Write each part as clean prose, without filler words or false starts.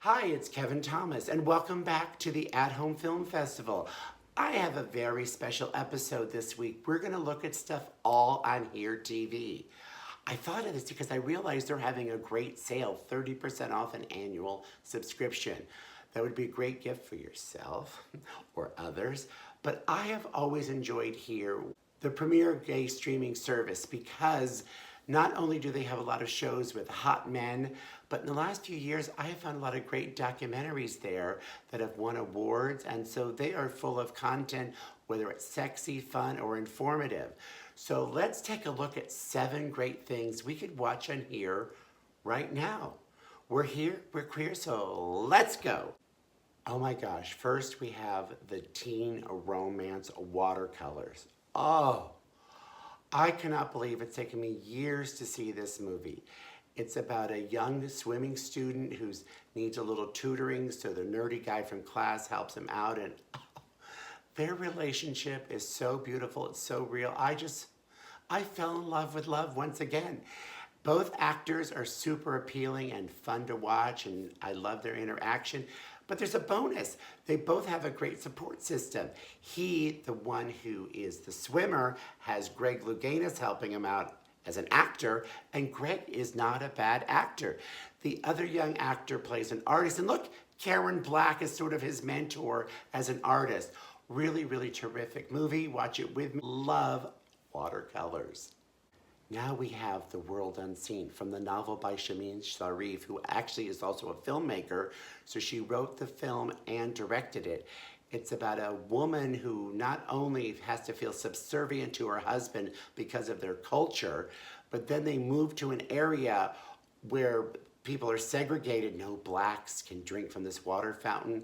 Hi, it's Kevin Thomas, and welcome back to the At Home Film Festival. I have a very special episode this week. We're going to look at stuff all on Here TV. I thought of this because I realized they're having a great sale, 30% off an annual subscription. That would be a great gift for yourself or others. But I have always enjoyed Here, the premier gay streaming service, because not only do they have a lot of shows with hot men, but in the last few years, I have found a lot of great documentaries there that have won awards, and so they are full of content, whether it's sexy, fun, or informative. So let's take a look at 7 great things we could watch on Here right now. We're here, we're queer, so let's go. Oh my gosh, first we have the teen romance Watercolors. Oh, I cannot believe it's taken me years to see this movie. It's about a young swimming student who needs a little tutoring, so the nerdy guy from class helps him out, and their relationship is so beautiful, it's so real. I fell in love with love once again. Both actors are super appealing and fun to watch, and I love their interaction. But there's a bonus. They both have a great support system. He, the one who is the swimmer, has Greg Louganis helping him out as an actor, and Greg is not a bad actor. The other young actor plays an artist, and look, Karen Black is sort of his mentor as an artist. Really, really terrific movie. Watch it with me. Love Watercolors. Now we have The World Unseen from the novel by Shamin Sharif, who actually is also a filmmaker. So she wrote the film and directed it. It's about a woman who not only has to feel subservient to her husband because of their culture, but then they move to an area where people are segregated. No blacks can drink from this water fountain.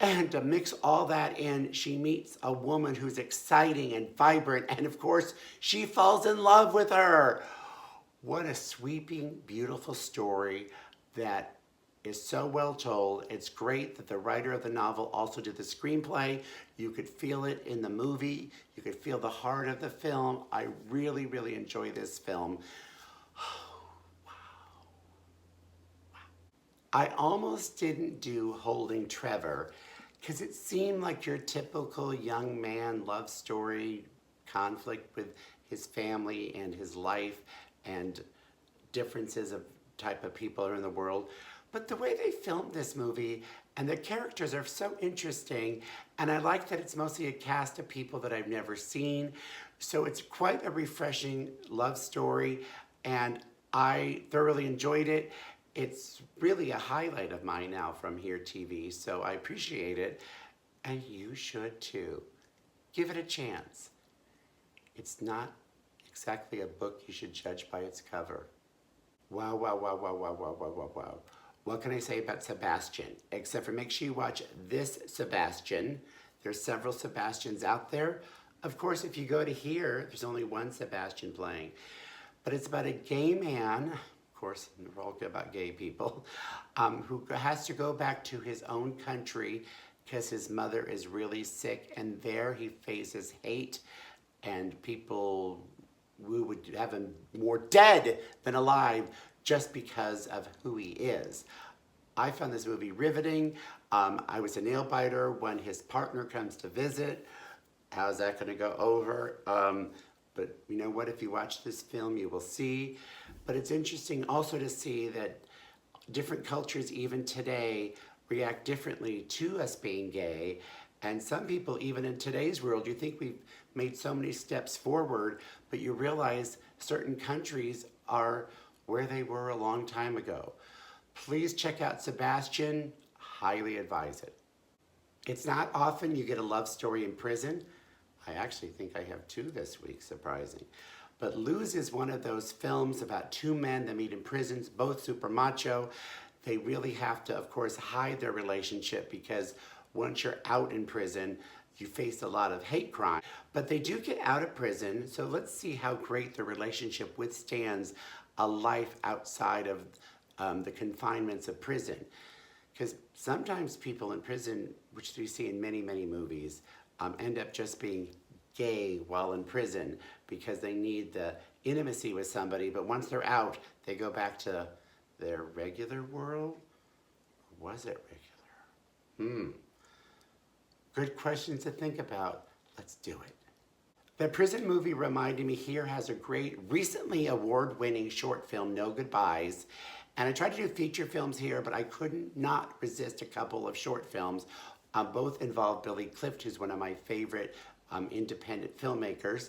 And to mix all that in, she meets a woman who's exciting and vibrant, and of course, she falls in love with her. What a sweeping, beautiful story that is so well told. It's great that the writer of the novel also did the screenplay. You could feel it in the movie. You could feel the heart of the film. I really, really enjoy this film. I almost didn't do Holding Trevor because it seemed like your typical young man love story, conflict with his family and his life and differences of type of people are in the world. But the way they filmed this movie and the characters are so interesting, and I like that it's mostly a cast of people that I've never seen. So it's quite a refreshing love story, and I thoroughly enjoyed it. It's really a highlight of mine now from Here TV, so I appreciate it, and you should too. Give it a chance. It's not exactly a book you should judge by its cover. Wow, wow, wow, wow, wow, wow, wow, wow, wow. What can I say about Sebastian? Except for make sure you watch this Sebastian. There's several Sebastians out there. Of course, if you go to Here, there's only one Sebastian playing. But it's about a gay man, of course, we're all good about gay people, who has to go back to his own country because his mother is really sick, and there he faces hate and people who would have him more dead than alive just because of who he is. I found this movie riveting. I was a nail biter when his partner comes to visit. How's that gonna go over? But you know what, if you watch this film, you will see. But it's interesting also to see that different cultures, even today, react differently to us being gay. And some people, even in today's world, you think we've made so many steps forward, but you realize certain countries are where they were a long time ago. Please check out Sebastian. Highly advise it. It's not often you get a love story in prison. I actually think I have 2 this week, surprising. But Lose is one of those films about 2 men that meet in prisons, both super macho. They really have to, of course, hide their relationship because once you're out in prison, you face a lot of hate crime. But they do get out of prison, so let's see how great the relationship withstands a life outside of the confinements of prison. Because sometimes people in prison, which we see in many, many movies, end up just being gay while in prison because they need the intimacy with somebody, but once they're out, they go back to their regular world. What? was it regular? Good questions to think about. Let's do it. The prison movie reminded me here has a great, recently award-winning short film, No Goodbyes. And I tried to do feature films here, but I couldn't not resist a couple of short films. Both involve Billy Clift, who's one of my favorite independent filmmakers.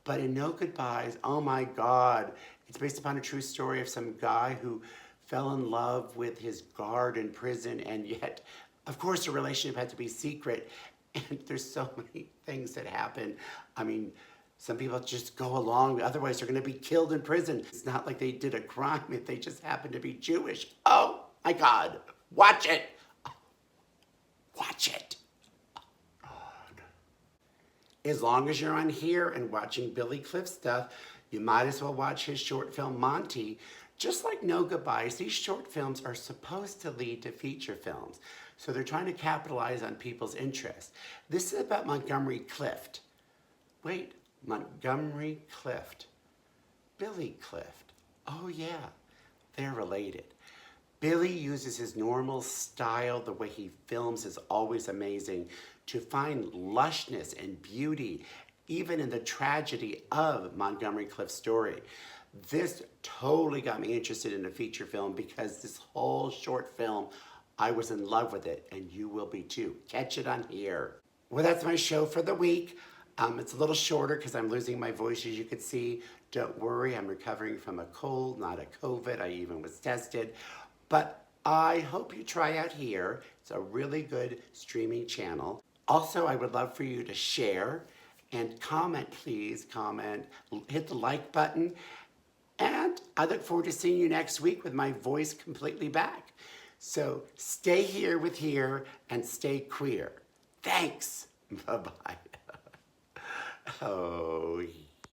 But in No Goodbyes, oh my God, it's based upon a true story of some guy who fell in love with his guard in prison, and yet, of course, the relationship had to be secret. And there's so many things that happen. I mean, some people just go along, otherwise they're gonna be killed in prison. It's not like they did a crime if they just happen to be Jewish. Oh my God, watch it. Watch it. As long as you're on here and watching Billy Cliff stuff, you might as well watch his short film, Monty. Just like No Goodbyes, these short films are supposed to lead to feature films. So they're trying to capitalize on people's interest. This is about Montgomery Clift. Wait, Montgomery Clift. Billy Clift. Oh yeah, they're related. Billy uses his normal style, the way he films is always amazing, to find lushness and beauty, even in the tragedy of Montgomery Clift's story. This totally got me interested in a feature film because this whole short film, I was in love with it, and you will be too. Catch it on here. Well, that's my show for the week. It's a little shorter because I'm losing my voice, as you can see. Don't worry, I'm recovering from a cold, not a COVID. I even was tested. But I hope you try out here. It's a really good streaming channel. Also, I would love for you to share and comment, please. Comment, hit the like button. And I look forward to seeing you next week with my voice completely back. So stay here with here and stay queer. Thanks. Bye-bye. Oh,